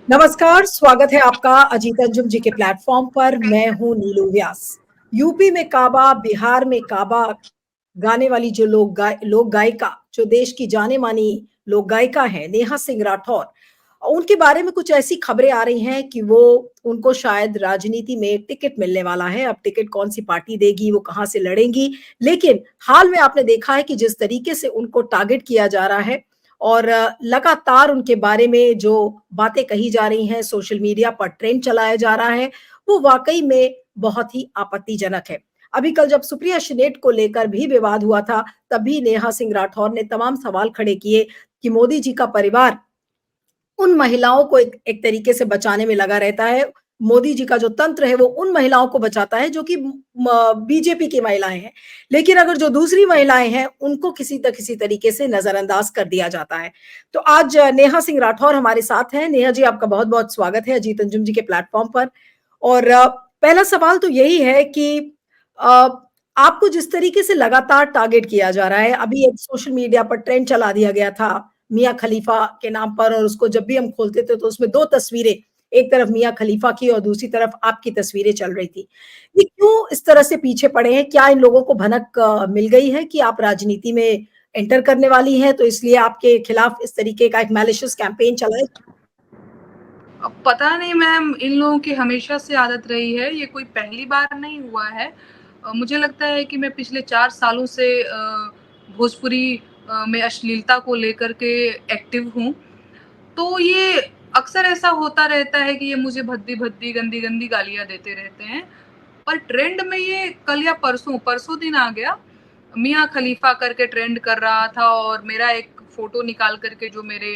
नमस्कार, स्वागत है आपका अजीत अंजुम जी के प्लेटफॉर्म पर। मैं हूं नीलू व्यास। यूपी में काबा, बिहार में काबा गाने वाली जो लोक गायिका, जो देश की जाने मानी लोक गायिका है नेहा सिंह राठौर, उनके बारे में कुछ ऐसी खबरें आ रही हैं कि वो उनको शायद राजनीति में टिकट मिलने वाला है। अब टिकट कौन सी पार्टी देगी, वो कहां से लड़ेंगी, लेकिन हाल में आपने देखा है कि जिस तरीके से उनको टारगेट किया जा रहा है और लगातार उनके बारे में जो बातें कही जा रही हैं, सोशल मीडिया पर ट्रेंड चलाया जा रहा है, वो वाकई में बहुत ही आपत्तिजनक है। अभी कल जब सुप्रिया शिनेट को लेकर भी विवाद हुआ था, तब भी नेहा सिंह राठौर ने तमाम सवाल खड़े किए कि मोदी जी का परिवार उन महिलाओं को एक तरीके से बचाने में लगा रहता है। मोदी जी का जो तंत्र है वो उन महिलाओं को बचाता है जो कि बीजेपी की महिलाएं हैं, लेकिन अगर जो दूसरी महिलाएं हैं उनको किसी तरीके से नजरअंदाज कर दिया जाता है। तो आज नेहा सिंह राठौर हमारे साथ हैं। नेहा जी, आपका बहुत बहुत स्वागत है अजीत अंजुम जी के प्लेटफॉर्म पर। और पहला सवाल तो यही है कि अ, आपको जिस तरीके से लगातार टारगेट किया जा रहा है, अभी एक सोशल मीडिया पर ट्रेंड चला दिया गया था मियाँ खलीफा के नाम पर, और उसको जब भी हम खोलते थे तो उसमें दो तस्वीरें, एक तरफ मियाँ खलीफा की और दूसरी तरफ आपकी तस्वीरें चल रही थी। ये क्यों इस तरह से पीछे पड़े हैं? क्या इन लोगों को भनक मिल गई है कि आप राजनीति में एंटर करने वाली हैं, तो इसलिए आपके खिलाफ इस तरीके का एक मैलिशियस कैंपेन चलाए? अब पता नहीं मैम, इन लोगों की हमेशा से आदत रही है, ये कोई पहली बार नहीं हुआ है। मुझे लगता है कि मैं पिछले 4 सालों से भोजपुरी में अश्लीलता को लेकर के एक्टिव हूँ। तो ये अक्सर ऐसा होता रहता है कि ये मुझे भद्दी-भद्दी, गंदी-गंदी गालियाँ देते रहते हैं। पर ट्रेंड में ये कल या परसों दिन आ गया, मियाँ खलीफा करके ट्रेंड कर रहा था और मेरा एक फ़ोटो निकाल कर के जो मेरे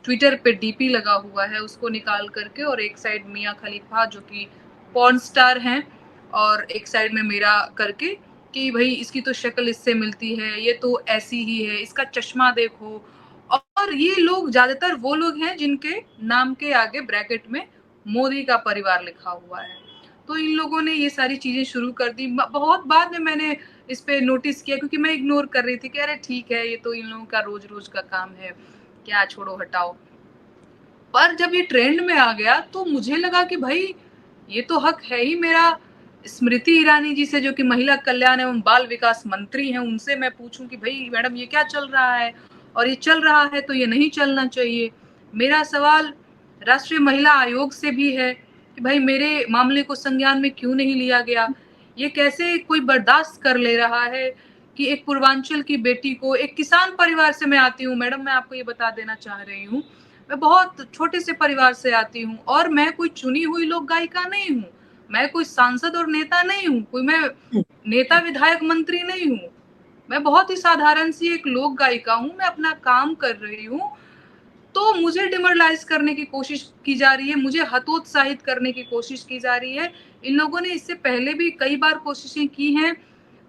ट्विटर पे डीपी लगा हुआ है उसको निकाल करके, और एक साइड मियाँ खलीफा जो कि पॉर्न स्टार हैं और एक साइड में मेरा करके कि भाई इसकी तो शक्ल इससे मिलती है, ये तो ऐसी ही है, इसका चश्मा देखो। और ये लोग ज्यादातर वो लोग हैं जिनके नाम के आगे ब्रैकेट में मोदी का परिवार लिखा हुआ है। तो इन लोगों ने ये सारी चीजें शुरू कर दी। बहुत बाद में मैंने इस पे नोटिस किया, क्योंकि मैं इग्नोर कर रही थी कि अरे ठीक है, ये तो इन लोगों का रोज रोज का काम है, क्या छोड़ो हटाओ। पर जब ये ट्रेंड में आ गया तो मुझे लगा कि भाई ये तो हक है ही मेरा, स्मृति ईरानी जी से जो कि महिला कल्याण एवं बाल विकास मंत्री हैं, उनसे मैं पूछूं कि भाई मैडम ये क्या चल रहा है, और ये चल रहा है तो ये नहीं चलना चाहिए। मेरा सवाल राष्ट्रीय महिला आयोग से भी है कि भाई मेरे मामले को संज्ञान में क्यों नहीं लिया गया। ये कैसे कोई बर्दाश्त कर ले रहा है कि एक पूर्वांचल की बेटी को, एक किसान परिवार से मैं आती हूँ मैडम, मैं आपको ये बता देना चाह रही हूँ, मैं बहुत छोटे से परिवार से आती हूँ और मैं कोई चुनी हुई लोक गायिका नहीं हूँ, मैं कोई सांसद और नेता नहीं हूँ, कोई मैं नेता विधायक मंत्री नहीं हूँ। मैं बहुत ही साधारण सी एक लोक गायिका हूँ, मैं अपना काम कर रही हूँ। तो मुझे डिमोरलाइज करने की कोशिश की जा रही है, मुझे हतोत्साहित करने की कोशिश की जा रही है। इन लोगों ने इससे पहले भी कई बार कोशिशें की हैं,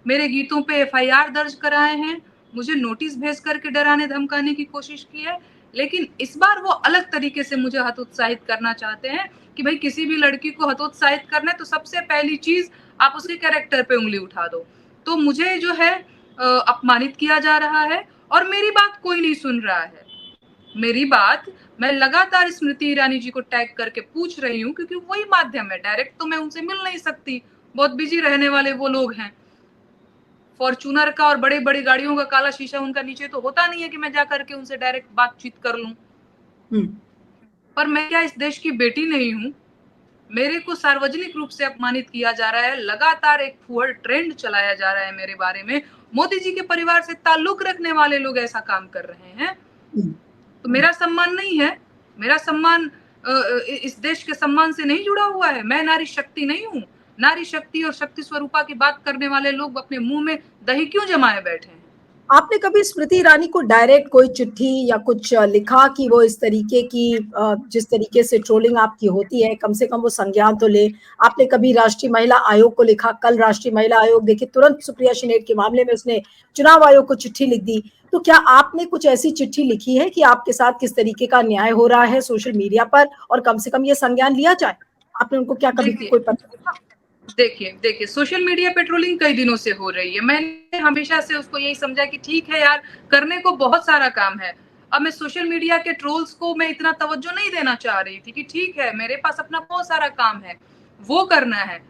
मेरे गीतों पे एफआईआर दर्ज कराए हैं, मुझे नोटिस भेज करके डराने धमकाने की कोशिश की है। लेकिन इस बार वो अलग तरीके से मुझे हतोत्साहित करना चाहते हैं कि भाई किसी भी लड़की को हतोत्साहित करना है तो सबसे पहली चीज आप उसके कैरेक्टर पे उंगली उठा दो। तो मुझे जो है अपमानित किया जा रहा है और मेरी बात कोई नहीं सुन रहा है। मेरी बात मैं लगातार स्मृति ईरानी जी को टैग करके पूछ रही हूँ, क्योंकि वही माध्यम है, डायरेक्ट तो मैं उनसे मिल नहीं सकती, बहुत बिजी रहने वाले वो लोग हैं। फॉर्चूनर का और बड़े बड़ी गाड़ियों का काला शीशा उनका नीचे तो होता नहीं है कि मैं जा करके उनसे डायरेक्ट बातचीत कर लूं। पर मैं क्या इस देश की बेटी नहीं हूँ? मेरे को सार्वजनिक रूप से अपमानित किया जा रहा है, लगातार एक फुहड़ ट्रेंड चलाया जा रहा है मेरे बारे में। मोदी जी के परिवार से ताल्लुक रखने वाले लोग ऐसा काम कर रहे हैं, तो मेरा सम्मान नहीं है। मेरा सम्मान इस देश के सम्मान से नहीं जुड़ा हुआ है। मैं नारी शक्ति नहीं हूँ। नारी शक्ति और शक्ति स्वरूपा की बात करने वाले लोग अपने मुंह में दही क्यों जमाए बैठे हैं? आपने कभी स्मृति ईरानी को डायरेक्ट कोई चिट्ठी या कुछ लिखा कि वो इस तरीके की जिस तरीके से ट्रोलिंग आपकी होती है, कम से कम वो संज्ञान तो ले? आपने कभी राष्ट्रीय महिला आयोग को लिखा? कल राष्ट्रीय महिला आयोग देखिए तुरंत सुप्रिया शिनेट के मामले में उसने चुनाव आयोग को चिट्ठी लिख दी। तो क्या आपने कुछ ऐसी चिट्ठी लिखी है कि आपके साथ किस तरीके का न्याय हो रहा है सोशल मीडिया पर, और कम से कम ये संज्ञान लिया जाए? आपने उनको क्या कभी देखिए कोई पत्र लिखा? देखिए सोशल मीडिया पे ट्रोलिंग कई दिनों से हो रही है। मैंने हमेशा से उसको यही समझा कि ठीक है यार, करने को बहुत सारा काम है। अब मैं सोशल मीडिया के ट्रोल्स को मैं इतना तवज्जो नहीं देना चाह रही थी कि ठीक है, मेरे पास अपना बहुत सारा काम है, वो करना है।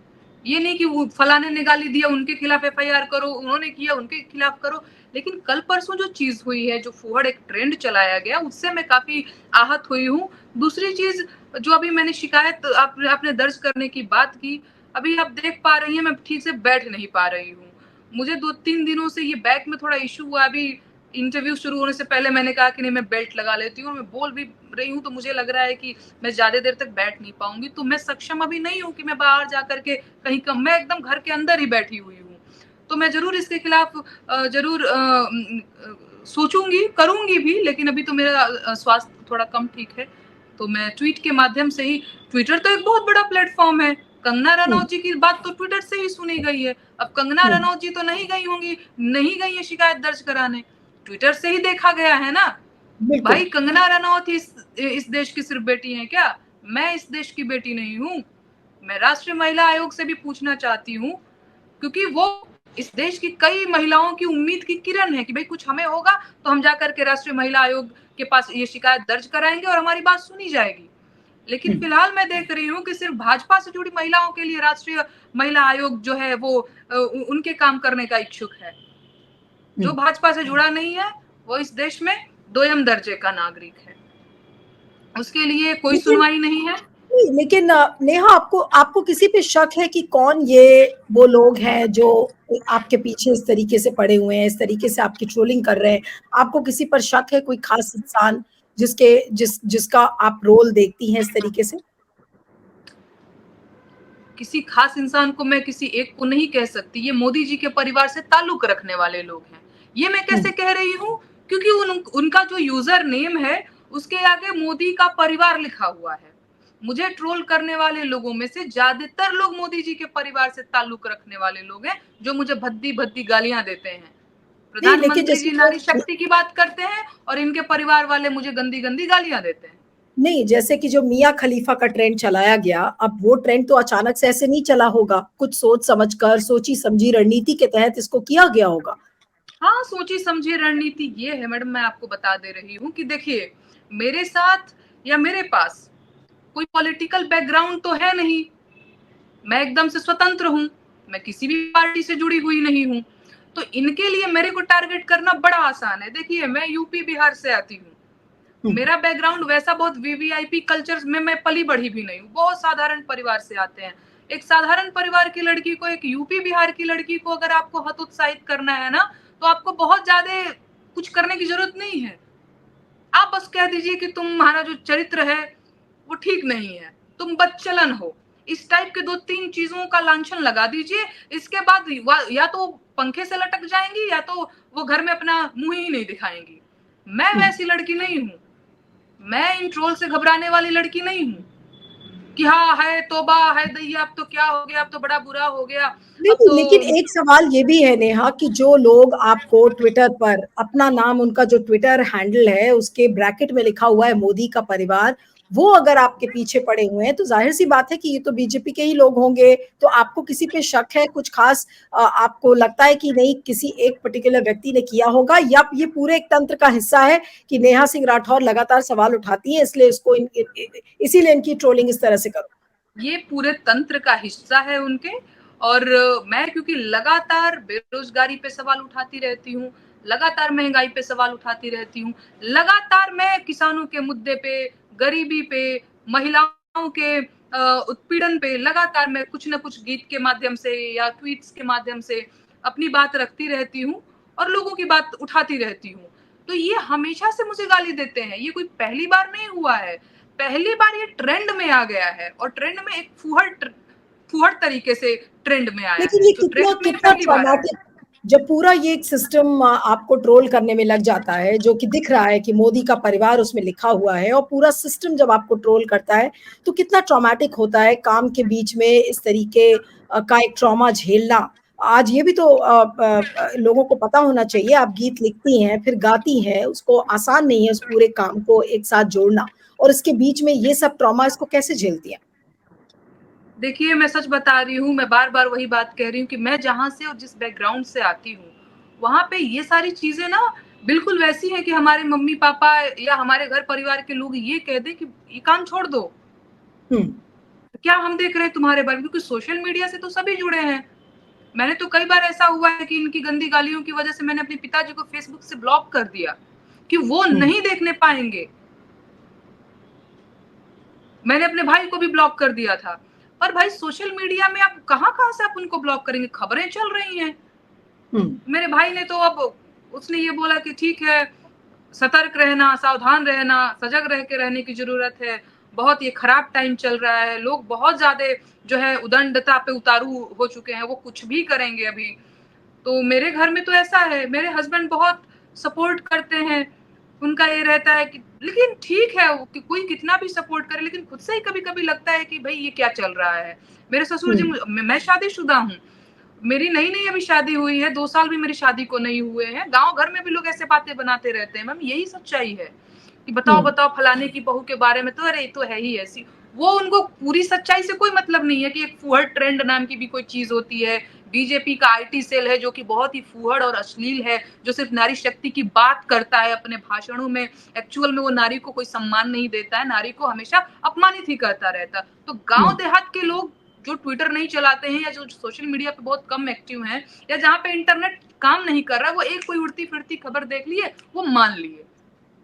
ये नहीं कि वो फलाने ने गाली दिया उनके खिलाफ एफआईआर करो, उन्होंने किया उनके खिलाफ करो। लेकिन कल परसों जो चीज हुई है, जो फूहड़ एक ट्रेंड चलाया गया, उससे मैं काफी आहत हुई हूँ। दूसरी चीज जो अभी मैंने शिकायत आपने दर्ज करने की बात की, अभी आप देख पा रही हैं मैं ठीक से बैठ नहीं पा रही हूँ। मुझे 2-3 दिनों से ये बैक में थोड़ा इश्यू हुआ। अभी इंटरव्यू शुरू होने से पहले मैंने कहा कि नहीं मैं बेल्ट लगा लेती हूँ, मैं बोल भी रही हूँ, तो मुझे लग रहा है कि मैं ज्यादा देर तक बैठ नहीं पाऊंगी। तो मैं सक्षम अभी नहीं हूँ कि मैं बाहर जा करके कहीं कम, मैं एकदम घर के अंदर ही बैठी हुई हूँ। तो मैं जरूर इसके खिलाफ जरूर सोचूंगी, करूंगी भी, लेकिन अभी तो मेरा स्वास्थ्य थोड़ा कम ठीक है। तो मैं ट्वीट के माध्यम से ही, ट्विटर तो एक बहुत बड़ा प्लेटफॉर्म है, कंगना रनौत जी की बात तो ट्विटर से ही सुनी गई है। अब कंगना रनौत जी तो नहीं गई होंगी, नहीं गई है शिकायत दर्ज कराने, ट्विटर से ही देखा गया है ना। बिल्कुल। भाई कंगना रनौत इस देश की सिर्फ बेटी है क्या? मैं इस देश की बेटी नहीं हूँ। मैं राष्ट्रीय महिला आयोग से भी पूछना चाहती हूँ, क्योंकि वो इस देश की कई महिलाओं की उम्मीद की किरण है कि भाई कुछ हमें होगा तो हम जाकर के राष्ट्रीय महिला आयोग के पास ये शिकायत दर्ज कराएंगे और हमारी बात सुनी जाएगी। लेकिन फिलहाल मैं देख रही हूँ कि सिर्फ भाजपा से जुड़ी महिलाओं के लिए राष्ट्रीय महिला आयोग जो है वो उनके काम करने का इच्छुक है। जो भाजपा से जुड़ा नहीं है वो इस देश में दोयम दर्जे का नागरिक है, उसके लिए कोई लेकिन सुनवाई नहीं है। लेकिन नेहा, आपको आपको किसी पे शक है कि कौन ये वो लोग हैं जो आपके पीछे इस तरीके से पड़े हुए हैं, इस तरीके से आपकी ट्रोलिंग कर रहे हैं? आपको किसी पर शक है, कोई खास इंसान जिसका आप रोल देखती हैं इस तरीके से? किसी खास इंसान को मैं किसी एक को नहीं कह सकती, ये मोदी जी के परिवार से ताल्लुक रखने वाले लोग हैं। ये मैं कैसे कह रही हूँ? क्योंकि उनका जो यूजर नेम है उसके आगे मोदी का परिवार लिखा हुआ है। मुझे ट्रोल करने वाले लोगों में से ज्यादातर लोग मोदी जी के परिवार से ताल्लुक रखने वाले लोग हैं, जो मुझे भद्दी भद्दी गालियां देते हैं। नहीं, लेकिन प्रधानमंत्री जैसे जी नारी शक्ति की बात करते हैं और इनके परिवार वाले मुझे गंदी गंदी गालियां देते हैं। नहीं, जैसे कि जो मियाँ खलीफा का ट्रेंड चलाया गया, अब वो ट्रेंड तो अचानक से ऐसे नहीं चला होगा, कुछ सोच समझकर, सोची समझी रणनीति के तहत इसको किया गया होगा। हाँ, सोची समझी रणनीति ये है मैडम, मैं आपको बता दे रही हूँ कि देखिए, मेरे साथ या मेरे पास कोई पॉलिटिकल बैकग्राउंड तो है नहीं, मैं एकदम से स्वतंत्र हूँ, मैं किसी भी पार्टी से जुड़ी हुई नहीं हूँ। तो इनके लिए मेरे को टारगेट करना बड़ा आसान है। देखिए, मैं यूपी बिहार से आती हूँ, मेरा बैकग्राउंड वैसा बहुत वीवीआईपी कल्चर में मैं पली बढ़ी भी नहीं हूँ, बहुत साधारण परिवार से आते हैं। एक साधारण परिवार की लड़की को, एक यूपी बिहार की लड़की को अगर आपको हतोत्साहित करना है ना, तो आपको बहुत ज्यादा कुछ करने की जरूरत नहीं है। आप बस कह दीजिए कि तुम्हारा जो चरित्र है वो ठीक नहीं है, तुम बदचलन हो, इस टाइप के 2-3 चीजों का लांछन लगा दीजिए। इसके बाद या तो पंखे से लटक जाएंगी या तो वो घर में अपना मुंह ही नहीं दिखाएंगी। मैं वैसी लड़की नहीं हूँ, मैं इन ट्रोल से घबराने वाली लड़की नहीं हूँ कि हाँ है तोबा है दैया, अब तो क्या हो गया, अब तो बड़ा बुरा हो गया, अब नहीं, तो। लेकिन एक सवाल ये भी है नेहा कि जो लोग आपको ट्विटर पर अपना नाम, उनका जो ट्विटर हैंडल है उसके ब्रैकेट में लिखा हुआ है मोदी का परिवार, वो अगर आपके पीछे पड़े हुए हैं तो जाहिर सी बात है कि ये तो बीजेपी के ही लोग होंगे। तो आपको किसी पे शक है, कुछ खास आपको लगता है कि नहीं किसी एक पर्टिकुलर व्यक्ति ने किया होगा, या ये पूरे एक तंत्र का हिस्सा है कि नेहा सिंह राठौर लगातार सवाल उठाती है इसलिए इसको इसीलिए इनकी ट्रोलिंग इस तरह से करो? ये पूरे तंत्र का हिस्सा है उनके। और मैं क्योंकि लगातार बेरोजगारी पे सवाल उठाती रहती हूँ, लगातार महंगाई पे सवाल उठाती रहती हूँ, लगातार मैं किसानों के मुद्दे पे, गरीबी पे, महिलाओं के उत्पीड़न पे लगातार मैं कुछ न कुछ गीत के माध्यम से या ट्वीट्स के माध्यम से अपनी बात रखती रहती हूँ और लोगों की बात उठाती रहती हूँ। तो ये हमेशा से मुझे गाली देते हैं, ये कोई पहली बार नहीं हुआ है। पहली बार ये ट्रेंड में आ गया है और ट्रेंड में एक फुहड़ तरीके से ट्रेंड में आया लेकिन है, ये तो कितना ट्रेंड में कितना पहली बार आया ट्रॉमेटिक, जब पूरा ये एक सिस्टम आपको ट्रोल करने में लग जाता है, जो कि दिख रहा है कि मोदी का परिवार उसमें लिखा हुआ है, और पूरा सिस्टम जब आपको ट्रोल करता है तो कितना ट्रॉमेटिक होता है काम के बीच में इस तरीके का एक ट्रॉमा झेलना। आज ये भी तो लोगों को पता होना चाहिए, आप गीत लिखती हैं फिर गाती हैं, उसको आसान नहीं है उस पूरे काम को एक साथ जोड़ना, और इसके बीच में ये सब ट्रॉमा, इसको कैसे झेलती हैं? देखिए, मैं सच बता रही हूँ, मैं बार-बार वही बात कह रही हूँ कि मैं जहाँ से और जिस बैकग्राउंड से आती हूँ, वहाँ पे ये सारी चीज़ें ना बिल्कुल वैसी हैं कि हमारे मम्मी-पापा या हमारे घर परिवार के लोग ये कह दें कि ये काम छोड़ दो। हुँ। क्या हम देख रहे हैं तुम्हारे बारे में? क्योंकि सोशल मीडिया से तो सभी जुड़े हैं। मैंने तो कई बार ऐसा हुआ है कि इनकी गंदी गालियों की वजह से मैंने अपने पिताजी को फेसबुक से ब्लॉक कर दिया, कि वो हुँ। नहीं देखने पाएँगे। मैंने अपने भाई को भी ब्लॉक कर दिया था। पर भाई सोशल मीडिया में आप कहाँ-कहाँ से आप उनको ब्लॉक करेंगे? खबरें चल रही हैं। हुँ। मेरे भाई ने तो अब उसने ये बोला कि ठीक है, सतर्क रहना, सावधान रहना, सजग रह के रहने की ज़रूरत है। बहुत ये खराब टाइम चल रहा है, लोग बहुत ज़्यादा जो है उदंडता पे उतारू हो चुके हैं, वो कुछ भी करेंगे अभी। तो मेरे घर में तो ऐसा है, मेरे हस्बैंड बहुत सपोर्ट करते हैं। उनका ये रहता है कि लेकिन ठीक है कि कोई कितना भी सपोर्ट करे, लेकिन खुद से ही कभी-कभी लगता है कि भई ये क्या चल रहा है? मेरे ससुर हुँ। जी मैं शादीशुदा हूँ। मेरी नई-नई अभी शादी हुई है, 2 साल भी मेरी शादी को नहीं हुए हैं। गाँव घर में भी लोग ऐसे बातें बनाते रहते हैं। मैम यही सच्चाई है कि हुँ। बताओ-बताओ फलाने की बहू के बारे में तो अरे ये तो है ही ऐसी। वो उनको पूरी सच्चाई से कोई मतलब नहीं है कि एक फूहड़ ट्रेंड नाम की भी कोई चीज़ होती है। बीजेपी का आईटी सेल है जो कि बहुत ही फूहड़ और अश्लील है, जो सिर्फ़ नारी शक्ति की बात करता है अपने भाषणों में। एक्चुअल में वो नारी को कोई सम्मान नहीं देता है, नारी को हमेशा अपमानित ही करता रहता है। तो हुँ। गाँव देहात के लोग जो ट्विटर नहीं चलाते हैं या जो सोशल मीडिया पे बहुत कम एक्टिव हैं या जहाँ पे इंटरनेट काम नहीं कर रहा है, वो एक कोई उड़ती-फिरती खबर देख लिए, वो मान लिए।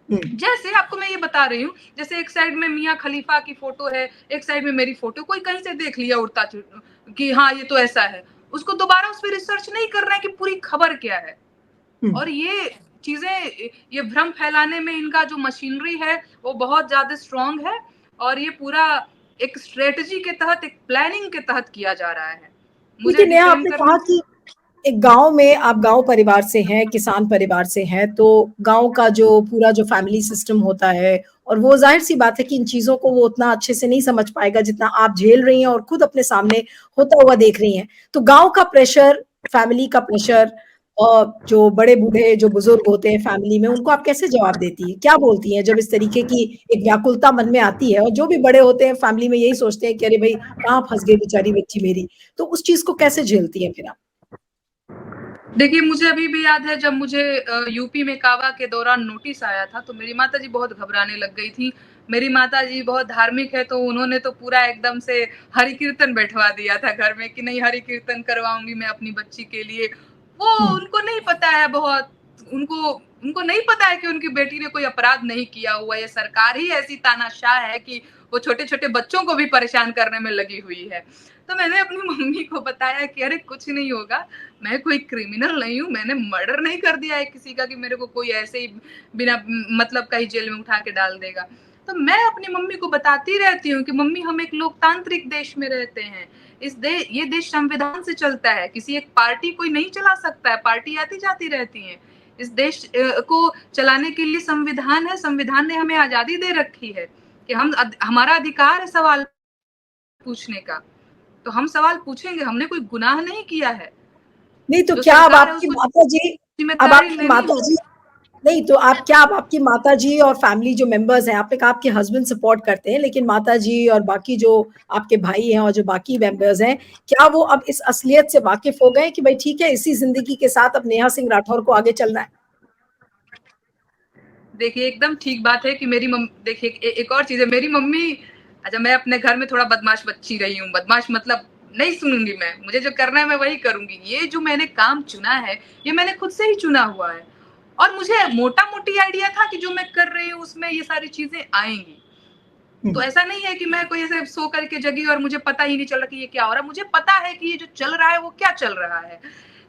हुँ। जैसे आपको मैं ये बता रही हूँ, जैसे एक साइड में मियाँ खलीफा की फ़ोटो है, एक साइड में मेरी फ़ोटो, कोई कहीं से देख लिया उड़ता च कि हाँ, ये तो ऐसा है। उसको दोबारा उस पे रिसर्च नहीं कर रहा है कि पूरी खबर क्या है। हुँ। और ये चीज़ें ये भ्रम फैलाने में इनका जो मशीनरी है, वो बहुत ज़्यादा स्ट्रॉन्ग है और ये पूरा एक स्ट्रैटेजी के तहत, एक प्लानिंग के तहत किया जा रहा है। मुझे देखिए नेहा, डिफेम आपने करना कहा कि एक गाँव में आप गाँव परिवार से हैं, किसान परिवार से हैं, तो गाँव का जो पूरा जो फैमिली सिस्टम होता है और वो ज़ाहिर-सी बात है कि इन चीज़ों को वो उतना अच्छे से नहीं समझ पाएगा जितना आप झेल रही हैं और खुद अपने सामने होता हुआ देख रही हैं। तो गाँव का प्रेशर, फैमिली का प्रेशर जो बड़े-बूढ़े जो बुज़ुर्ग होते हैं फैमिली में, उनको आप कैसे जवाब देती हैं? क्या बोलती हैं जब इस तरीके की एक व्याकुलता मन में आती है और जो भी बड़े होते हैं फैमिली में यही सोचते हैं कि अरे भई, कहाँ फँस गई बेचारी बच्ची मेरी। तो उस चीज़ को कैसे झेलती हैं फिर आप? देखिए, मुझे अभी भी याद है जब मुझे यूपी में काबा के दौरान नोटिस आया था, तो मेरी माताजी बहुत घबराने लग गई थी। मेरी माताजी बहुत धार्मिक है, तो उन्होंने तो पूरा एकदम से हरि कीर्तन बैठवा दिया था घर में कि नहीं हरि कीर्तन करवाऊँगी मैं अपनी बच्ची के लिए। वो हुँ। उनको नहीं पता है बहुत उनको उनको नहीं पता है कि उनकी बेटी ने कोई अपराध नहीं किया हुआ है। ये सरकार ही ऐसी तानाशाह है कि वो छोटे-छोटे बच्चों को भी परेशान करने में लगी हुई है। तो मैंने अपनी मम्मी को बताया कि अरे कुछ नहीं होगा, मैं कोई क्रिमिनल नहीं हूँ, मैंने मर्डर नहीं कर दिया है किसी का कि मेरे को कोई ऐसे ही बिना मतलब का ही जेल में उठा के डाल देगा। तो मैं अपनी मम्मी को बताती रहती हूँ कि मम्मी हम एक लोकतांत्रिक देश में रहते हैं। ये देश संविधान से चलता है, किसी एक पार्टी कोई नहीं चला सकता है, पार्टी आती-जाती रहती है। इस देश को चलाने के लिए संविधान है, संविधान ने हमें आज़ादी दे रखी है कि हमारा अधिकार है सवाल पूछने का। तो हम सवाल पूछेंगे, हमने कोई गुनाह नहीं किया है। नहीं तो जो क्या अब सरकार है आपकी उसको माताजी अब ज़िम्मेदारी आपकी लेनी माताजी नहीं तो आप क्या अब आपकी माताजी और फैमिली जो मेंबर्स हैं, आपने कहा आपके हस्बैंड सपोर्ट करते हैं, लेकिन माताजी और बाकी जो आपके भाई हैं और जो बाकी मेंबर्स हैं, क्या वो अब इस असलियत से वाकिफ़ हो गए कि भई ठीक है, इसी ज़िंदगी के साथ अब नेहा सिंह राठौर को आगे चलना है? देखिए, एकदम ठीक बात है कि मेरी देखिए एक और चीज़ है, मेरी मम्मी अच्छा मैं अपने घर में थोड़ा बदमाश बच्ची रही हूँ, बदमाश मतलब नहीं सुनूँगी मैं, मुझे जो करना है मैं वही करूँगी। ये जो मैंने काम चुना है, ये मैंने खुद से ही चुना हुआ है और मुझे मोटा-मोटी आइडिया था कि जो मैं कर रही हूँ उसमें ये सारी चीज़ें आएँगी। हुँ। तो ऐसा नहीं है कि मैं कोई ऐसे सो करके जगी और मुझे पता ही नहीं चल रहा कि ये क्या हो रहा है। मुझे पता है कि ये जो चल रहा है वो क्या चल रहा है।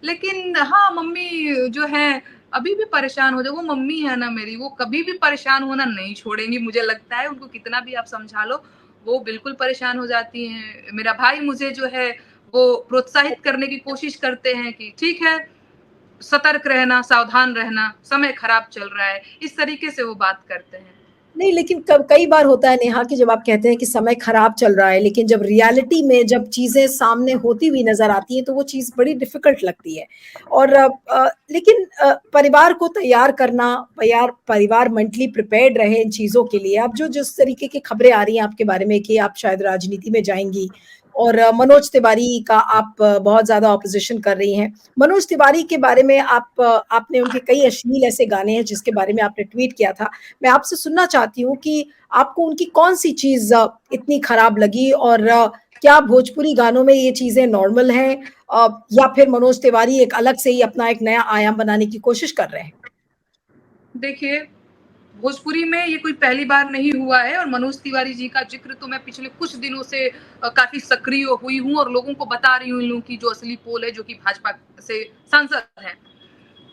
लेकिन हाँ, मम्मी जो हैं अभी भी परेशान हो जाए वो मम्मी है ना मेरी, वो कभी भी परेशान होना नहीं छोड़ेंगी मुझे लगता है। उनको कितना भी आप समझा लो, वो बिल्कुल परेशान हो जाती हैं। मेरा भाई मुझे जो है वो प्रोत्साहित करने की कोशिश करते हैं कि ठीक है, सतर्क रहना, सावधान रहना, समय खराब चल रहा है। इस तरीके से वो बात करते हैं। नहीं, लेकिन कब कई बार होता है नेहा कि जब आप कहते हैं कि समय खराब चल रहा है, लेकिन जब रियलिटी में जब चीज़ें सामने होती हुई नज़र आती हैं, तो वो चीज़ बड़ी डिफ़िकल्ट लगती है। और लेकिन परिवार को तैयार करना, परिवार मेंटली प्रिपेयर्ड रहे इन चीज़ों के लिए। अब जो जिस तरीके की खबरें आ रही हैं आपके बारे में कि आप शायद राजनीति में जाएँगी और मनोज तिवारी का आप बहुत ज़्यादा ऑपोज़िशन कर रही हैं। मनोज तिवारी के बारे में आपने उनके कई अश्लील ऐसे गाने हैं जिसके बारे में आपने ट्वीट किया था। मैं आपसे सुनना चाहती हूँ कि आपको उनकी कौन-सी चीज़ इतनी खराब लगी और क्या भोजपुरी गानों में ये चीज़ें नॉर्मल हैं या फिर मनोज तिवारी एक अलग से ही अपना एक नया आयाम बनाने की कोशिश कर रहे हैं? देखिए, भोजपुरी में ये कोई पहली बार नहीं हुआ है और मनोज तिवारी जी का ज़िक्र तो मैं पिछले कुछ दिनों से काफ़ी सक्रिय हुई हूँ और लोगों को बता रही हूँ इन लोगों की जो असली पोल है, जो कि भाजपा से सांसद हैं।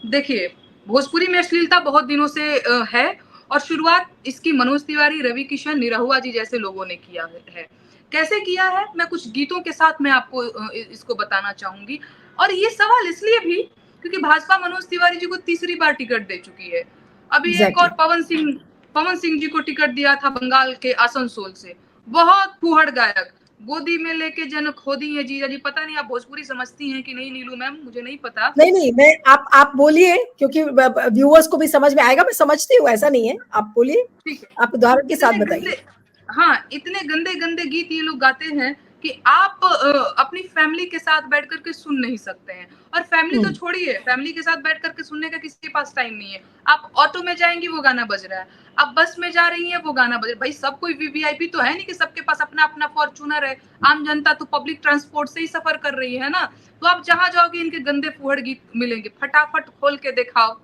देखिए, भोजपुरी में अश्लीलता बहुत दिनों से है और शुरुआत इसकी मनोज तिवारी, रवि किशन, निरहुआ जी जैसे लोगों ने किया है। कैसे किया है? मैं कुछ गीतों के साथ मैं आपको इसको बताना चाहूँगी और ये सवाल इसलिए भी क्योंकि भाजपा मनोज तिवारी जी को तीसरी बार टिकट दे चुकी है। अभी एक और एग्ज़ैक्टली। पवन सिंह जी को टिकट दिया था बंगाल के आसनसोल से। बहुत फूहड़ गायक, गोदी में लेके जन खो दी है जीजा जी। पता नहीं आप भोजपुरी समझती हैं कि नहीं नीलू मैम, मुझे नहीं पता। नहीं, नहीं, मैं आप बोलिए क्योंकि व्यूअर्स को भी समझ में आएगा, मैं समझती हूँ, ऐसा नहीं है। आप बोलिए, ठीक है। आप उदाहरण के साथ इतने बताइए। गंदे हाँ, इतने गंदे-गंदे गीत ये लोग गाते हैं कि आप अपनी फैमिली के साथ बैठ कर के सुन नहीं सकते हैं और फैमिली तो हुँ। छोड़िए, फैमिली के साथ बैठ कर के सुनने का किसी के पास टाइम नहीं है। आप ऑटो में जाएँगी वो गाना बज रहा है, आप बस में जा रही हैं वो गाना बज रहा है। भाई सब कोई वीवीआईपी तो है नहीं कि सबके पास अपना-अपना फॉर्च्यूनर है। आम जनता तो पब्लिक ट्रांसपोर्ट से ही सफ़र कर रही है ना, तो आप जहाँ जाओगे इनके गंदे फूहड़ गीत मिलेंगे। फटाफट खोल के दिखाओ।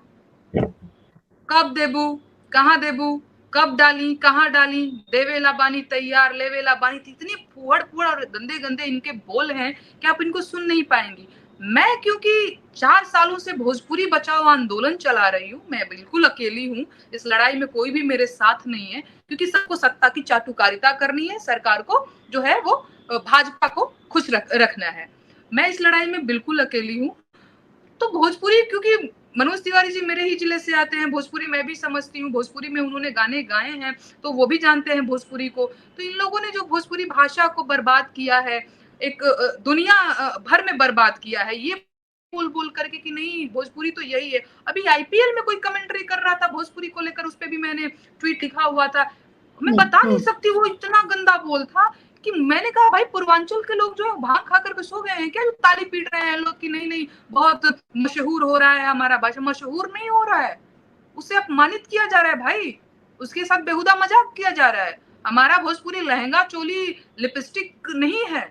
कब देबू, कहाँ देबू, कब डाली, कहाँ डाली, देवेला बानी तैयार, लेवेला बानी। इतनी फूहड़-फूहड़ और गंदे-गंदे इनके बोल हैं कि आप इनको सुन नहीं पाएँगी। मैं क्योंकि 4 सालों से भोजपुरी बचाओ आंदोलन चला रही हूँ, मैं बिल्कुल अकेली हूँ, इस लड़ाई में कोई भी मेरे साथ नहीं है, क्योंकि सबको सत्ता की चाटुकारिता करनी है, सरकार को जो है वो भाजपा को खुश रखना है। मैं इस लड़ाई में बिल्कुल अकेली हूँ। तो भोजपुरी क्योंकि मनोज तिवारी जी मेरे ही जिले से आते हैं, भोजपुरी मैं भी समझती हूँ, भोजपुरी में उन्होंने गाने गाए हैं, तो वो भी जानते हैं भोजपुरी को। तो इन लोगों ने जो भोजपुरी भाषा को बर्बाद किया है, एक दुनिया भर में बर्बाद किया है, ये बोल-बोल करके कि नहीं भोजपुरी तो यही है। अभी आईपीएल में कोई कमेंट्री कर रहा था भोजपुरी को लेकर, उसपे भी मैंने ट्वीट लिखा हुआ था। मैं हुँ, बता नहीं हुँ। सकती वो इतना गंदा बोल था कि मैंने कहा भाई पूर्वांचल के लोग जो है भांग खा कर के सो गए हैं क्या, जो ताली पीट रहे हैं लोग कि नहीं बहुत मशहूर हो रहा है हमारा भाषा। मशहूर नहीं हो रहा है, उसे अपमानित किया जा रहा है भाई, उसके साथ बेहुदा मजाक किया जा रहा है। हमारा भोजपुरी लहंगा चोली लिपस्टिक नहीं है,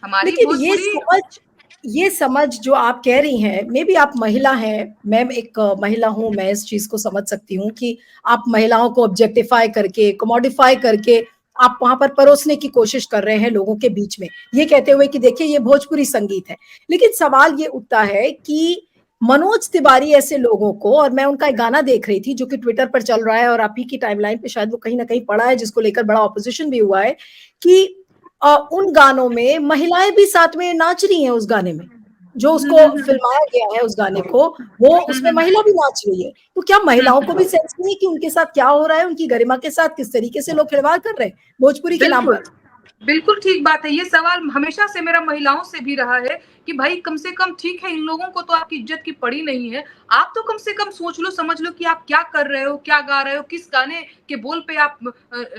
हमारी लेकिन भोजपुरी। ये समझ जो आप कह रही हैं, मे बी आप महिला हैं, मैं एक महिला हूँ, मैं इस चीज़ को समझ सकती हूँ कि आप महिलाओं को ऑब्जेक्टिफाई करके, कमोडिफाई करके आप वहाँ पर परोसने की कोशिश कर रहे हैं लोगों के बीच में, ये कहते हुए कि देखिए ये भोजपुरी संगीत है। लेकिन सवाल ये उठता है कि मनोज तिवारी ऐसे लोगों को, और मैं उनका एक गाना देख रही थी जो कि ट्विटर पर चल रहा है और आप ही की टाइमलाइन पे शायद वो कहीं न कहीं पड़ा है, जिसको लेकर बड़ा ऑपोज़िशन भी हुआ है कि उन गानों में महिलाएं भी साथ में नाच रही हैं उस गाने में, जो उसको फिल्माया गया है उस गाने को, वो उसमें महिला भी नाच रही है। तो क्या महिलाओं को भी सेंस नहीं है कि उनके साथ क्या हो रहा है, उनकी गरिमा के साथ किस तरीके से लोग खिलवाड़ कर रहे हैं भोजपुरी के नाम बिल्कुल, पर? बिल्कुल ठीक बात है। ये सवाल हमेशा से मेरा महिलाओं से भी रहा है कि भाई कम से कम ठीक है, इन लोगों को तो आपकी इज़्ज़त की पड़ी नहीं है। आप तो कम से कम सोच लो, समझ लो कि आप क्या कर रहे हो, क्या गा रहे हो, किस गाने के बोल पे आप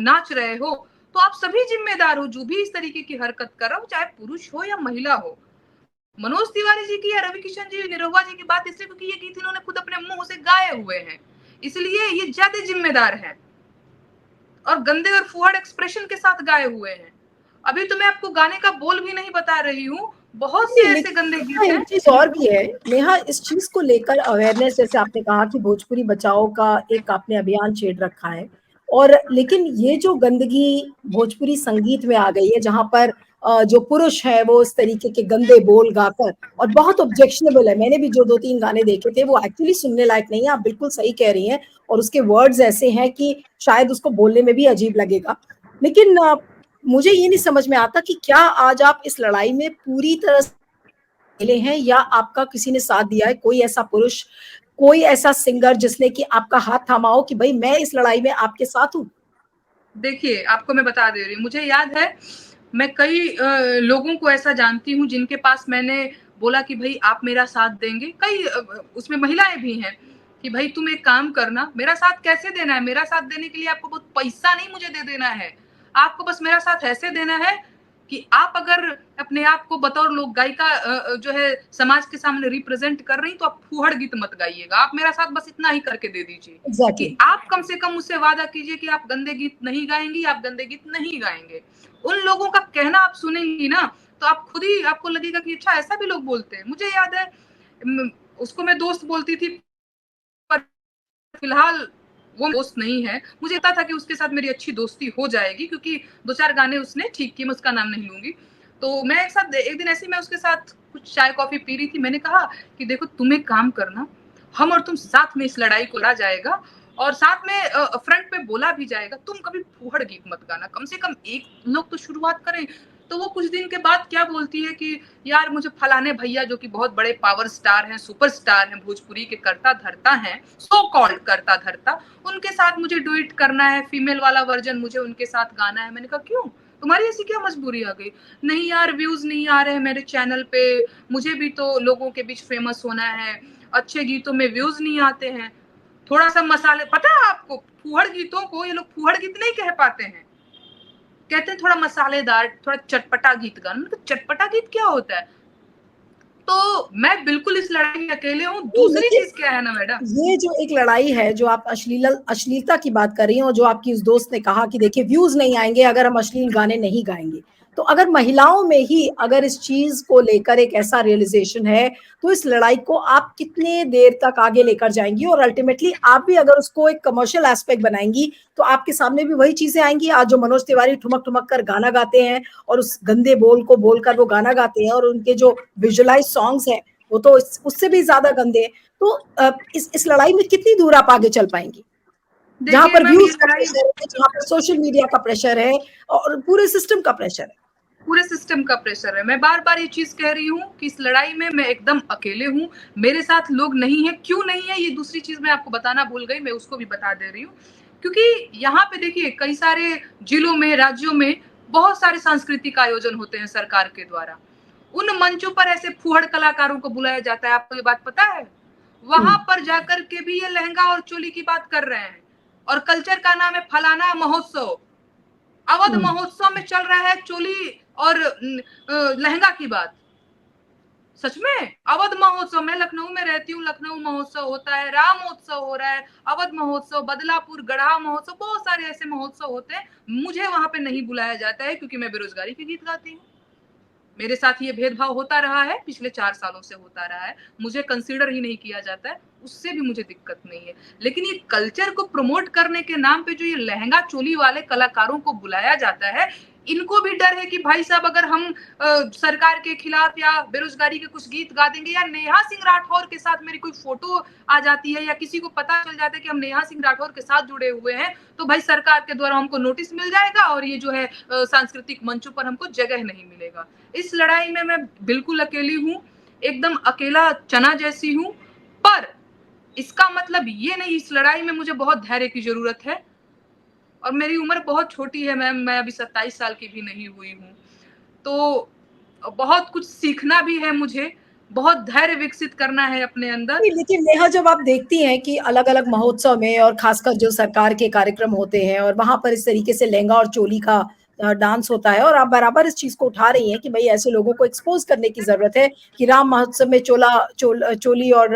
नाच रहे हो। तो आप सभी ज़िम्मेदार हो, जो भी इस तरीके की हरकत कर रहा हो, चाहे पुरुष हो या महिला हो। मनोज तिवारी जी की या रवि किशन जी, निरहुआ जी की बात इसलिए क्योंकि ये गीत इन्होंने खुद अपने मुँह से गाए हुए हैं। इसलिए ये ज़्यादा ज़िम्मेदार हैं। और गंदे और फुहड़ एक्सप्रेशन के साथ गाए हुए हैं। अभी तो मैं आपको गाने का बोल भी नहीं बता रही हूँ, बहुत से नहीं, ऐसे लेकिन गंदे नेहा गीत हैं। एक चीज़ और भी है, नेहा इस चीज़ को लेकर अवेयरनेस, जैसे आपने कहा कि भोजपुरी बचाओ का एक आपने अभियान छेड़ रखा है, और लेकिन ये जो गंदगी भोजपुरी संगीत में आ गई है, जहाँ पर जो पुरुष है वो इस तरीके के गंदे बोल गाकर, और बहुत ऑब्जेक्शनेबल है, मैंने भी जो 2-3 गाने देखे थे वो एक्चुअली सुनने लायक नहीं है, आप बिल्कुल सही कह रही हैं, और उसके वर्ड्स ऐसे हैं कि शायद उसको बोलने में भी अजीब लगेगा। लेकिन मुझे ये नहीं समझ में आता कि क्या आज आप इस लड़ाई में पूरी तरह मिले हैं या आपका किसी ने साथ दिया है, कोई ऐसा पुरुष, कोई ऐसा सिंगर जिसने कि आपका हाथ थामा हो कि भाई मैं इस लड़ाई में आपके साथ हूँ? देखिए, आपको मैं बता दे रही हूँ, मुझे याद है मैं कई लोगों को ऐसा जानती हूँ जिनके पास मैंने बोला कि भई आप मेरा साथ देंगे। कई उसमें महिलाएँ भी हैं कि भई तुम एक काम करना, मेरा साथ कैसे देना है? मेरा साथ देने के लिए आपको बहुत पैसा नहीं मुझे दे देना है। आपको बस मेरा साथ ऐसे देना है कि आप अगर अपने आप को बतौर लोक गायिका जो है समाज के सामने रिप्रेजेंट कर रही, तो आप फूहड़ गीत मत गाइएगा। आप मेरा साथ बस इतना ही करके दे दीजिए एग्जैक्टली। कि आप कम से कम मुझसे वादा कीजिए कि आप गंदे गीत नहीं गाएंगी, आप गंदे गीत नहीं गाएंगे। उन लोगों का कहना आप सुनेंगी ना, तो आप खुद ही आपको लगेगा कि अच्छा ऐसा भी लोग बोलते हैं। मुझे याद है उसको मैं दोस्त बोलती थी, पर फिलहाल वो दोस्त नहीं है। मुझे पता था कि उसके साथ मेरी अच्छी दोस्ती हो जाएगी, क्योंकि 2-4 गाने उसने ठीक किए, मैं उसका नाम नहीं लूँगी। तो मैं एक दिन ऐसे ही मैं उसके साथ कुछ चाय कॉफ़ी पी रही थी, मैंने कहा कि देखो तुम एक काम करना, हम और तुम साथ में इस लड़ाई को लड़ा जाएगा और साथ में फ्रंट पे बोला भी जाएगा, तुम कभी फूहड़ गीत मत गाना, कम से कम एक लोग तो शुरुआत करें। तो वो कुछ दिन के बाद क्या बोलती है कि यार मुझे फलाने भैया जो कि बहुत बड़े पावर स्टार हैं, सुपरस्टार हैं, भोजपुरी के करता धरता हैं, सो कॉल्ड करता धरता, उनके साथ मुझे डुएट करना है, फीमेल वाला वर्जन मुझे उनके साथ गाना है। मैंने कहा क्यों, तुम्हारी ऐसी क्या मजबूरी आ गई? नहीं यार व्यूज नहीं आ रहे हैं मेरे चैनल पे, मुझे भी तो लोगों के बीच फेमस होना है, अच्छे गीतों में व्यूज नहीं आते हैं, थोड़ा सा मसाले, पता है आपको फूहड़ गीतों को ये लोग फूहड़ गीत नहीं कह पाते हैं, कहते हैं थोड़ा मसालेदार, थोड़ा चटपटा गीत गाना। तो चटपटा गीत क्या होता है? तो मैं बिल्कुल इस लड़ाई में अकेले हूँ। दूसरी लेकिन चीज क्या है ना मैडम, ये जो एक लड़ाई है, जो आप अश्लीलता की बात कर रही हैं, और जो आपकी उस दोस्त ने कहा कि देखिए व्यूज नहीं आएंगे अगर हम अश्लील गाने नहीं गाएंगे, तो अगर महिलाओं में ही अगर इस चीज को लेकर एक ऐसा रियलाइजेशन है, तो इस लड़ाई को आप कितने देर तक आगे लेकर जाएंगी? और अल्टीमेटली आप भी अगर उसको एक कमर्शियल एस्पेक्ट बनाएंगी, तो आपके सामने भी वही चीजें आएंगी। आज जो मनोज तिवारी ठुमक ठुमक कर गाना गाते हैं और उस गंदे बोल को बोलकर वो गाना गाते हैं, और उनके जो विजुअलाइज सॉन्ग्स हैं वो तो उससे भी ज्यादा गंदे हैं। तो इस लड़ाई में कितनी दूर आप आगे चल पाएंगी, जहां देखिए पर मैम ये व्यूज का लड़ाई प्रेशर है, जहां पर सोशल मीडिया का प्रेशर है, और पूरे सिस्टम का प्रेशर है? पूरे सिस्टम का प्रेशर है। मैं बार-बार ये चीज़ कह रही हूँ कि इस लड़ाई में मैं एकदम अकेले हूँ, मेरे साथ लोग नहीं हैं। क्यों नहीं है, ये दूसरी चीज़ मैं आपको बताना भूल गई, मैं उसको भी बता दे रही हूँ। क्योंकि यहाँ पे देखिए कई सारे जिलों में, राज्यों में बहुत सारे सांस्कृतिक आयोजन होते हैं सरकार के द्वारा। उन मंचों पर ऐसे फूहड़ कलाकारों को बुलाया जाता है, आपको ये बात पता है? वहाँ हम्म। पर जाकर के भी ये लहंगा और चोली की बात कर रहे हैं और कल्चर का नाम है फलाना महोत्सव। अवध हम्म। महोत्सव में चल रहा है चोली और लहंगा की बात। सच में अवध महोत्सव, मैं लखनऊ में रहती हूँ, लखनऊ महोत्सव होता है, रामोत्सव हो रहा है, अवध महोत्सव, बदलापुर गढ़ा महोत्सव, बहुत सारे ऐसे महोत्सव होते हैं। मुझे वहां पे नहीं बुलाया जाता है क्योंकि मैं बेरोजगारी के गीत गाती हूँ। मेरे साथ ये भेदभाव होता रहा है, पिछले 4 सालों से होता रहा है। मुझे कंसीडर ही नहीं किया जाता है, उससे भी मुझे दिक्कत नहीं है। लेकिन ये कल्चर को प्रमोट करने के नाम पे जो ये लहंगा चोली वाले कलाकारों को बुलाया जाता है, इनको भी डर है कि भाई साहब अगर हम सरकार के खिलाफ या बेरोजगारी के कुछ गीत गा देंगे, या नेहा सिंह राठौर के साथ मेरी कोई फोटो आ जाती है, या किसी को पता चल जाता है कि हम नेहा सिंह राठौर के साथ जुड़े हुए हैं, तो भाई सरकार के द्वारा हमको नोटिस मिल जाएगा और ये जो है सांस्कृतिक मंचों पर हमको जगह नहीं मिलेगा। इस लड़ाई में मैं बिल्कुल अकेली हूँ, एकदम अकेला चना जैसी हूँ। पर इसका मतलब ये नहीं, इस लड़ाई में मुझे बहुत धैर्य की जरूरत है और मेरी उम्र बहुत छोटी है मैम, मैं अभी 27 साल की भी नहीं हुई हूँ। तो बहुत कुछ सीखना भी है मुझे, बहुत धैर्य विकसित करना है अपने अंदर। नहीं, लेकिन नेहा, जब आप देखती हैं कि अलग अलग महोत्सव में और खासकर जो सरकार के कार्यक्रम होते हैं और वहां पर इस तरीके से लहंगा और चोली का डांस होता है, और आप बराबर इस चीज को उठा रही हैं कि भाई ऐसे लोगों को एक्सपोज करने की जरूरत है कि राम महोत्सव में चोली और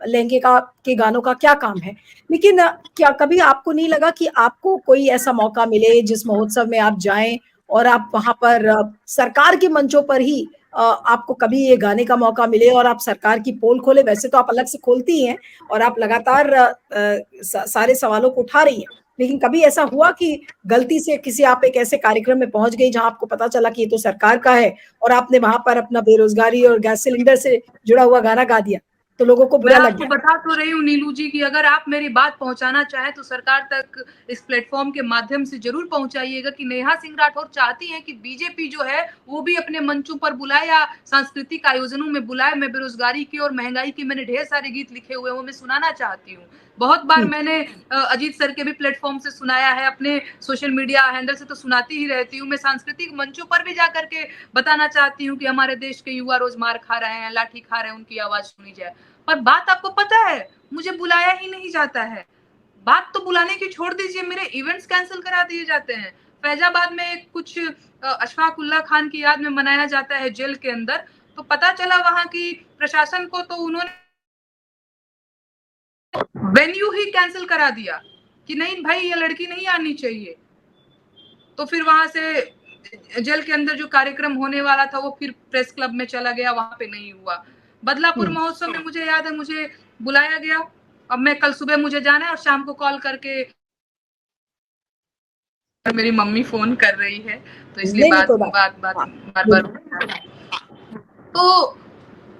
लहंगे का के गानों का क्या काम है। लेकिन क्या कभी आपको नहीं लगा कि आपको कोई ऐसा मौका मिले जिस महोत्सव में आप जाएं और आप वहां पर सरकार के मंचों पर ही आपको कभी ये गाने का मौका मिले और आप सरकार की पोल खोले? वैसे तो आप अलग से खोलती ही हैं और आप लगातार सारे सवालों को उठा रही हैं, लेकिन कभी ऐसा हुआ कि गलती से किसी आप एक ऐसे कार्यक्रम में पहुंच गई जहां आपको पता चला कि ये तो सरकार का है, और आपने वहां पर अपना बेरोजगारी और गैस सिलेंडर से जुड़ा हुआ गाना गा दिया, तो लोगों को मैं बुरा लग आपको गया? बता तो रही हूँ नीलू जी कि अगर आप मेरी बात पहुंचाना चाहें तो सरकार तक इस प्लेटफॉर्म के माध्यम से जरूर पहुंचाइएगा कि नेहा सिंह राठौर चाहती हैं कि बीजेपी जो है वो भी अपने मंचों पर बुलाए या सांस्कृतिक आयोजनों में बुलाए। मैं बेरोजगारी की और महंगाई की मैंने ढेर सारे गीत लिखे हुए हैं, वो मैं सुनाना चाहती हूँ। बहुत बार मैंने अजीत सर के भी प्लेटफॉर्म से सुनाया है, अपने सोशल मीडिया हैंडल से तो सुनाती ही रहती हूँ। मैं सांस्कृतिक मंचों पर भी जाकर के बताना चाहती हूँ कि हमारे देश के युवा रोज मार खा रहे हैं, लाठी खा रहे हैं, उनकी आवाज सुनी जाए। पर बात आपको पता है, मुझे बुलाया ही नहीं जाता है। बात तो बुलाने की छोड़ दीजिए, मेरे इवेंट्स कैंसिल करा दिए जाते हैं। फैजाबाद में कुछ अशफाक उल्लाह खान की याद में मनाया जाता है जेल के अंदर, तो पता चला वहां की प्रशासन को, तो उन्होंने वेन्यू ही कैंसिल करा दिया कि नहीं भाई ये लड़की नहीं आनी चाहिए। तो फिर वहां से जेल के अंदर जो कार्यक्रम होने वाला था वो फिर प्रेस क्लब में चला गया, वहां पे नहीं हुआ। बदलापुर महोत्सव में मुझे याद है मुझे बुलाया गया, अब मैं कल सुबह मुझे जाना है और शाम को कॉल करके मेरी मम्मी फोन कर रही है, तो इसलिए नहीं नहीं कोई बात हाँ, बार बार। तो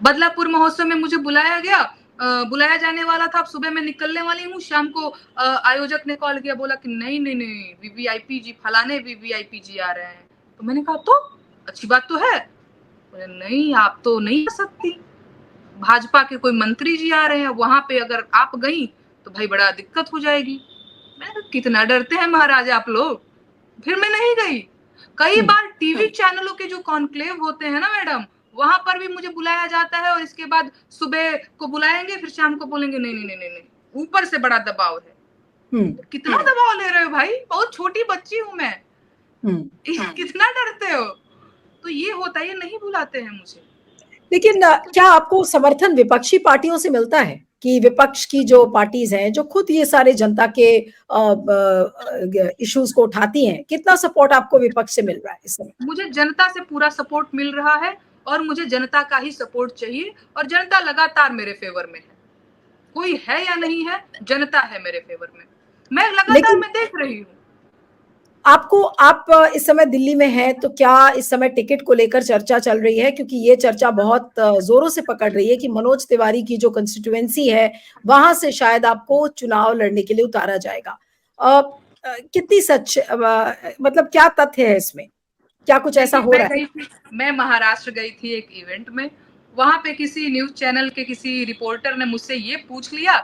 बदलापुर महोत्सव में मुझे बुलाया गया, बुलाया जाने वाला था, अब सुबह मैं निकलने वाली हूँ, शाम को आयोजक ने कॉल किया, बोला कि नहीं नहीं नहीं वीवीआईपी जी, फलाने वीवीआईपी जी आ रहे हैं। तो मैंने कहा तो अच्छी बात तो है, बोले नहीं आप तो नहीं आ सकती, भाजपा के कोई मंत्री जी आ रहे हैं, वहां पे अगर आप गई तो भाई बड़ा दिक्कत हो जाएगी। मैं कितना डरते हैं महाराज आप लोग। फिर मैं नहीं गई। कई बार टीवी चैनलों के जो कॉन्क्लेव होते हैं ना मैडम, वहां पर भी मुझे बुलाया जाता है, और इसके बाद सुबह को बुलाएंगे, फिर शाम को बोलेंगे नहीं नहीं नहीं नहीं नहीं, ऊपर से बड़ा दबाव है। कितना दबाव ले रहे हो भाई, बहुत छोटी बच्ची हूं मैं, कितना डरते हो। तो ये होता है, ये नहीं बुलाते हैं मुझे। लेकिन क्या आपको समर्थन विपक्षी पार्टियों से मिलता है कि विपक्ष की जो पार्टीज हैं जो खुद ये सारे जनता के इश्यूज को उठाती हैं, कितना सपोर्ट आपको विपक्ष से मिल रहा है इस समय? मुझे जनता से पूरा सपोर्ट मिल रहा है, और मुझे जनता का ही सपोर्ट चाहिए, और जनता लगातार मेरे फेवर में है। कोई है या नहीं है, जनता है मेरे फेवर में, मैं लगातार मैं देख रही हूँ। आपको आप इस समय दिल्ली में हैं, तो क्या इस समय टिकट को लेकर चर्चा चल रही है? क्योंकि ये चर्चा बहुत जोरों से पकड़ रही है कि मनोज तिवारी की जो कंस्टिट्यूएंसी है वहां से शायद आपको चुनाव लड़ने के लिए उतारा जाएगा। कितनी सच मतलब क्या तथ्य है इसमें? क्या कुछ ऐसा हो रहा है? मैं महाराष्ट्र गई थी एक इवेंट में, वहां पे किसी न्यूज चैनल के किसी रिपोर्टर ने मुझसे ये पूछ लिया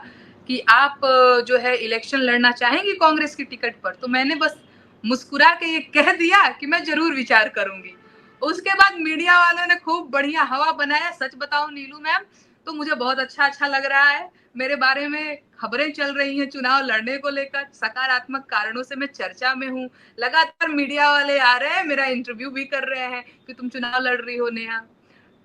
कि आप जो है इलेक्शन लड़ना चाहेंगी कांग्रेस की टिकट पर, तो मैंने बस मुस्कुरा के ये कह दिया कि मैं जरूर विचार करूंगी। उसके बाद मीडिया वालों ने खूब बढ़िया हवा बनाया। सच बताऊं नीलू मैम, तो मुझे बहुत अच्छा लग रहा है। मेरे बारे में खबरें चल रही हैं चुनाव लड़ने को लेकर, सकारात्मक कारणों से मैं चर्चा में हूँ। लगातार मीडिया वाले आ रहे हैं, मेरा इंटरव्यू भी कर रहे हैं कि तुम चुनाव लड़ रही हो नेहा।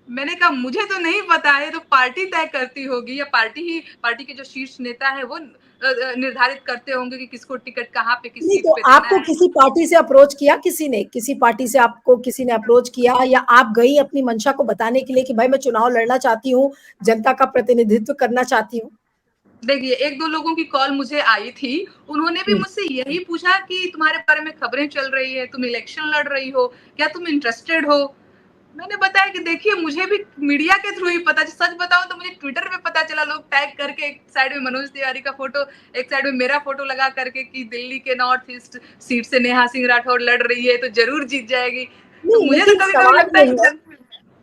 मैंने कहा मुझे तो नहीं पता है, तो पार्टी तय करती होगी, या पार्टी के जो शीर्ष नेता है वो निर्धारित करते होंगे कि किसको टिकट कहाँ पे किस नहीं, सीट तो पे देना आपको है। किसी पार्टी से अप्रोच किया किसी ने? किसी पार्टी से आपको किसी ने अप्रोच किया, या आप गई अपनी मंशा को बताने के लिए कि भाई मैं चुनाव लड़ना चाहती हूँ, जनता का प्रतिनिधित्व करना चाहती हूँ? देखिए, एक दो लोगों की कॉल मुझे आई थी, उन्होंने भी मुझसे यही पूछा कि तुम्हारे बारे में खबरें चल रही है, तुम इलेक्शन लड़ रही हो, क्या तुम इंटरेस्टेड हो? मैंने बताया कि देखिए मुझे भी मीडिया के थ्रू ही पता, सच बताऊं तो मुझे ट्विटर पे पता चला, लोग टैग करके एक साइड में मनोज तिवारी का फोटो, एक साइड में मेरा फोटो लगा करके कि दिल्ली के नॉर्थ ईस्ट सीट से नेहा सिंह राठौर लड़ रही है तो जरूर जीत जाएगी। तो नहीं, मुझे तो लेकिन कभी कभी सवाल लगता है ये है, कि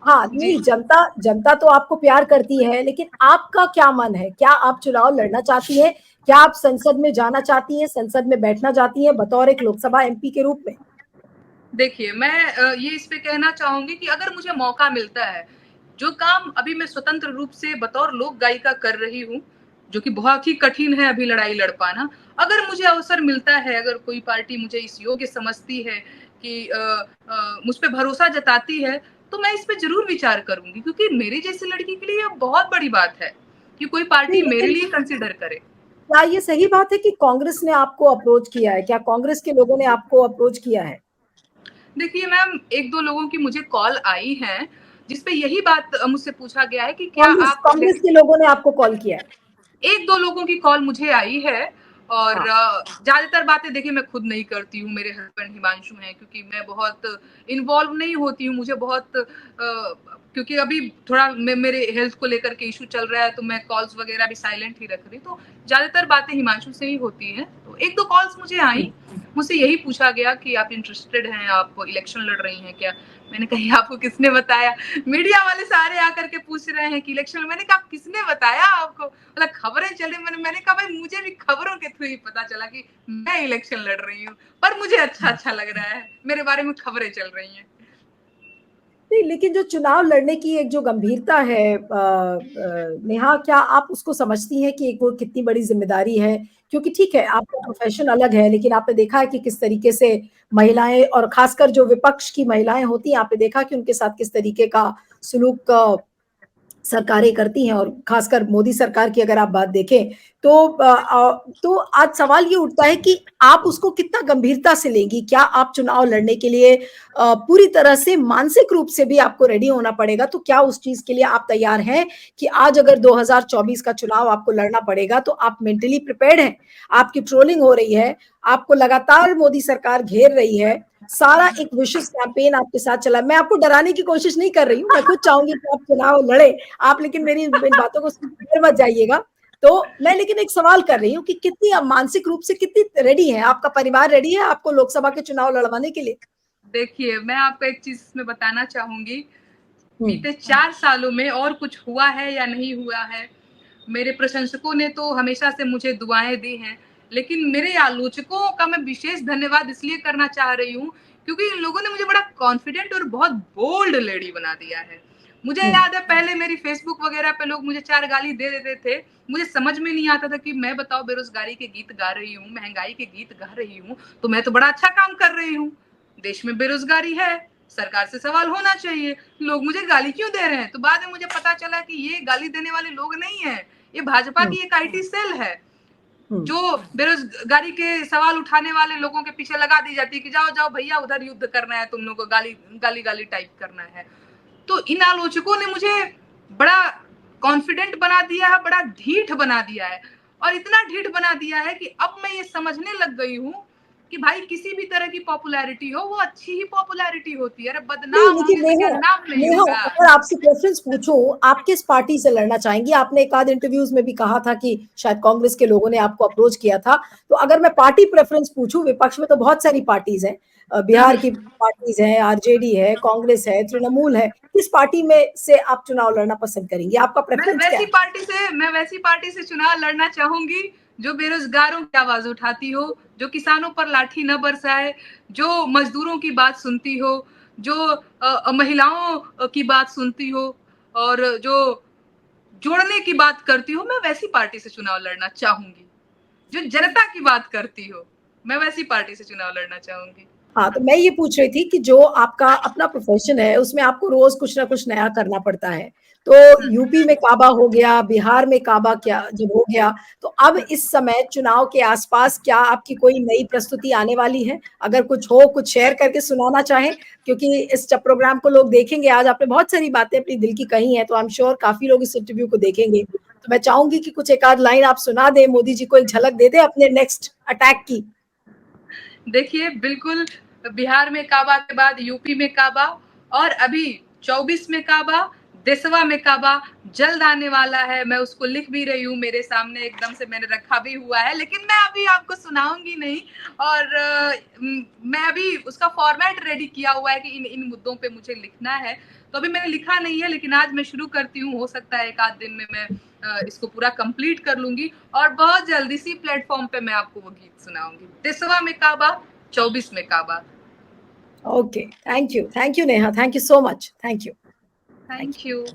हाँ जी, नहीं, जनता जनता तो आपको प्यार करती है, लेकिन आपका क्या मन है? क्या आप चुनाव लड़ना चाहती हैं? क्या आप संसद में जाना चाहती हैं, संसद में बैठना चाहती हैं बतौर एक लोकसभा एमपी के रूप में? देखिए मैं ये इस पे कहना चाहूंगी कि अगर मुझे मौका मिलता है, जो काम अभी मैं स्वतंत्र रूप से बतौर लोक गायिका कर रही हूँ, जो कि बहुत ही कठिन है अभी लड़ाई लड़ पाना, अगर मुझे अवसर मिलता है, अगर कोई पार्टी मुझे इस योग्य समझती है कि मुझ पे भरोसा जताती है, तो मैं इस पे जरूर विचार करूंगी, क्योंकि मेरी जैसी लड़की के लिए ये बहुत बड़ी बात है कि कोई नहीं, पार्टी मेरे लेकिन लिए कंसिडर करे। क्या ये सही बात है कि कांग्रेस ने आपको अप्रोच किया है? क्या कांग्रेस के लोगों ने आपको अप्रोच किया है? देखिए मैम, एक दो लोगों की मुझे कॉल आई है जिसपे यही बात मुझसे पूछा गया है कि क्या आप कांग्रेस के लोगों ने आपको कॉल किया है? एक दो लोगों की कॉल मुझे आई है, और हाँ, ज्यादातर बातें देखिए मैं खुद नहीं करती हूँ, मेरे हस्बैंड हिमांशु हैं, क्योंकि मैं बहुत इन्वॉल्व नहीं होती हूँ, मुझे बहुत क्योंकि अभी थोड़ा मेरे हेल्थ को लेकर के इशू चल रहा है, तो मैं कॉल्स वगैरह भी साइलेंट ही रख रही, तो ज्यादातर बातें हिमांशु से ही होती हैं। तो एक दो कॉल्स मुझे आई, मुझसे यही पूछा गया कि आप इंटरेस्टेड हैं, आप इलेक्शन लड़ रही हैं क्या? मैंने कहा आपको किसने बताया? मीडिया वाले सारे आकर के पूछ रहे हैं कि इलेक्शन, मैंने कहा किसने बताया आपको? मतलब खबरें चली, मैंने कहा भाई मुझे भी खबरों के थ्रू ही पता चला कि मैं इलेक्शन लड़ रही हूँ, पर मुझे अच्छा लग रहा है, मेरे बारे में खबरें चल रही हैं। नहीं, लेकिन जो चुनाव लड़ने की एक जो गंभीरता है नेहा, क्या आप उसको समझती हैं कि एक वो कितनी बड़ी जिम्मेदारी है? क्योंकि ठीक है, आपका प्रोफेशन अलग है, लेकिन आपने देखा है कि किस तरीके से महिलाएं, और खासकर जो विपक्ष की महिलाएं होती हैं, आपने देखा कि उनके साथ किस तरीके का सुलूक सरकारें करती हैं, और खासकर मोदी सरकार की अगर आप बात देखें तो आज सवाल ये उठता है कि आप उसको कितना गंभीरता से लेंगी। क्या आप चुनाव लड़ने के लिए पूरी तरह से मानसिक रूप से भी आपको रेडी होना पड़ेगा? तो क्या उस चीज के लिए आप तैयार हैं कि आज अगर 2024 का चुनाव आपको लड़ना पड़ेगा तो आप मेंटली प्रिपेयर्ड हैं? आपकी ट्रोलिंग हो रही है, आपको लगातार मोदी सरकार घेर रही है, सारा एक विशेष कैंपेन आपके साथ चला। मैं आपको डराने की कोशिश नहीं कर रही हूँ, मैं खुद चाहूंगी कि आप चुनाव लड़े आप, लेकिन मेरी इन बातों को सुनकर मत जाइएगा। तो मैं लेकिन एक सवाल कर रही हूँ कि कितनी आप मानसिक रूप से कितनी रेडी है? आपका परिवार रेडी है आपको लोकसभा के चुनाव लड़वाने के लिए? देखिए, मैं आपको एक चीज इसमें बताना चाहूंगी। बीते 4 सालों में और कुछ हुआ है या नहीं हुआ है, मेरे प्रशंसकों ने तो हमेशा से मुझे दुआएं दी हैं, लेकिन मेरे आलोचकों का मैं विशेष धन्यवाद इसलिए करना चाह रही हूँ क्योंकि इन लोगों ने मुझे बड़ा कॉन्फिडेंट और बहुत बोल्ड लेडी बना दिया है। मुझे याद है पहले मेरी फेसबुक वगैरह पे लोग मुझे 4 गाली दे देते थे, मुझे समझ में नहीं आता था कि मैं बताओ बेरोजगारी के गीत गा रही हूँ, महंगाई के गीत गा रही हूँ, तो मैं तो बड़ा अच्छा काम कर रही हूँ। देश में बेरोजगारी है, सरकार से सवाल होना चाहिए, लोग मुझे गाली क्यों दे रहे हैं? तो बाद में मुझे पता चला कि ये गाली देने वाले लोग नहीं है, ये भाजपा की एक आईटी सेल है जो बेरोजगारी के सवाल उठाने वाले लोगों के पीछे लगा दी जाती है कि जाओ जाओ भैया उधर युद्ध करना है, तुम लोगों को गाली गाली गाली टाइप करना है। तो इन आलोचकों ने मुझे बड़ा कॉन्फिडेंट बना दिया है, बड़ा ढीठ बना दिया है, और इतना ढीठ बना दिया है कि अब मैं ये समझने लग गई हूँ कि भाई किसी भी तरह की पॉपुलैरिटी हो वो अच्छी ही पॉपुलैरिटी होती है। अरे नहीं, बदनाम लेकिन होंगे तो क्या नेहा, नाम नहीं नेहा, होगा? अगर आपसे प्रेफरेंस पूछूं, आप किस पार्टी से लड़ना चाहेंगी? आपने एक आध इंटरव्यूज में भी कहा था कि शायद कांग्रेस के लोगों ने आपको अप्रोच किया था। तो अगर मैं पार्टी प्रेफरेंस पूछूं, विपक्ष में तो बहुत सारी पार्टीज हैं, बिहार की पार्टीज हैं, आरजेडी है, कांग्रेस है, तृणमूल है। किस पार्टी में से आप चुनाव लड़ना पसंद करेंगी? आपका प्रेफरेंस क्या है? मैं वैसी पार्टी से चुनाव लड़ना चाहूंगी जो बेरोजगारों की आवाज उठाती हो, जो किसानों पर लाठी न बरसाए, जो मजदूरों की बात सुनती हो, जो महिलाओं की बात सुनती हो, और जो जोड़ने की बात करती हो। मैं वैसी पार्टी से चुनाव लड़ना चाहूंगी जो जनता की बात करती हो। मैं वैसी पार्टी से चुनाव लड़ना चाहूंगी। हाँ, तो मैं ये पूछ रही थी कि जो आपका अपना प्रोफेशन है उसमें आपको रोज कुछ ना कुछ नया करना पड़ता है। तो यूपी में काबा हो गया, बिहार में काबा क्या जब हो गया, तो अब इस समय चुनाव के आसपास क्या आपकी कोई नई प्रस्तुति आने वाली है? अगर कुछ हो, कुछ शेयर करके सुनाना चाहें, क्योंकि इस प्रोग्राम को लोग देखेंगे। आज आपने बहुत सारी बातें अपनी दिल की कही हैं, तो आई एम श्योर काफी लोग इस इंटरव्यू को देखेंगे। तो मैं चाहूंगी कि कुछ एक आध लाइन आप सुना दे, मोदी जी को एक झलक दे दे अपने नेक्स्ट अटैक की। देखिए, बिल्कुल बिहार में काबा के बाद यूपी में काबा, और अभी 24 में काबा, देशवा में काबा जल्द आने वाला है। मैं उसको लिख भी रही हूँ, मेरे सामने एकदम से मैंने रखा भी हुआ है, लेकिन मैं अभी आपको सुनाऊंगी नहीं। और मैं अभी उसका फॉर्मेट रेडी किया हुआ है कि इन इन मुद्दों पे मुझे लिखना है। तो अभी मैंने लिखा नहीं है, लेकिन आज मैं शुरू करती हूँ। हो सकता है एक आध दिन में मैं इसको पूरा कंप्लीट कर लूंगी, और बहुत जल्दी इसी प्लेटफॉर्म पे मैं आपको वो गीत सुनाऊंगी। देशवा में काबा, 24 में काबा। Okay. Thank you. Thank you, Neha. Thank you so much. Thank you. Thank you. Thank you.